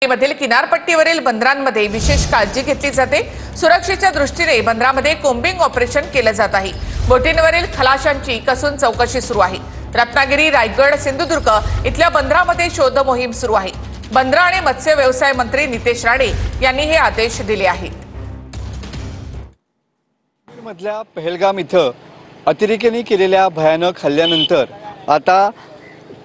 मधील किनारपट्टीवरील बंदरांमध्ये विशेष काळजी घेतली जाते। सुरक्षेच्या दृष्टीने बंदरामध्ये कोम्बिंग ऑपरेशन केले जात आहे। बोटींवरील खलाशांची कसून चौकशी सुरू आहे। रत्नागिरी, रायगड, सिंधुदुर्ग इथल्या बंदरामध्ये शोध मोहीम सुरू आहे। बंदर आणि मत्स्य व्यवसाय मंत्री नितेश राणे यांनी हे आदेश दिले आहेत। मधल्या पहलगाम इथं अतिरेक्यांनी केलेल्या भयानक हल्ल्यानंतर आता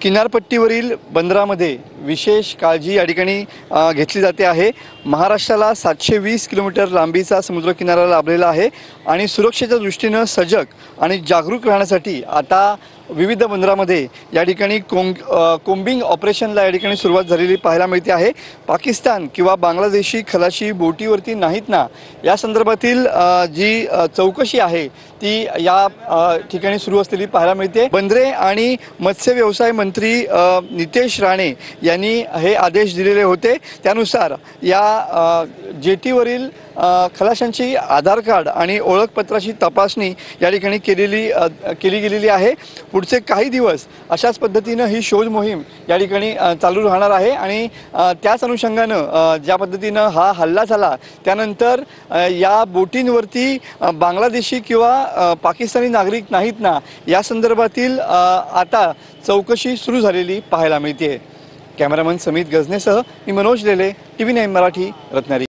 किनारपट्टीवरील बंदरामध्ये विशेष काळजी या ठिकाणी घेतली जाते आहे। महाराष्ट्राला 720 किलोमीटर लांबीचा समुद्र किनारा लाभलेला आहे आणि सुरक्षेच्या दृष्टीने सजग आणि जागरूक राहण्यासाठी आता विविध बंदरामध्ये या ठिकाणी कोम्बिंग ऑपरेशनला या ठिकाणी सुरुवात झालेली पाहायला मिळते आहे। पाकिस्तान किंवा बांगलादेशी खलाशी बोटीवरती नाहीत ना, या संदर्भातील जी चौकशी आहे ती या ठिकाणी सुरू असलेली पाहायला मिळते। बंदरे आणि मत्स्य व्यवसाय मंत्री नितेश राणे यांनी हे आदेश दिलेले होते। त्यानुसार या जेटीवरील खलाशांची आधार कार्ड आणि ओळखपत्राची तपासणी या ठिकाणी केली गेलेली आहे। पुढचे काही दिवस अशाच पद्धतीने ही शोध मोहीम या ठिकाणी चालू राहणार आहे आणि त्याच अनुषंगाने ज्या पद्धतीने हा हल्ला झाला त्यानंतर या बोटींवरती बांगलादेशी किंवा पाकिस्तानी नागरिक नाहीत ना, या संदर्भातील आता चौकशी सुरू झालेली पाहायला मिळते। कॅमेरामन समित गजनेसह मी मनोज लेले, TV9 मराठी, रत्नागिरी।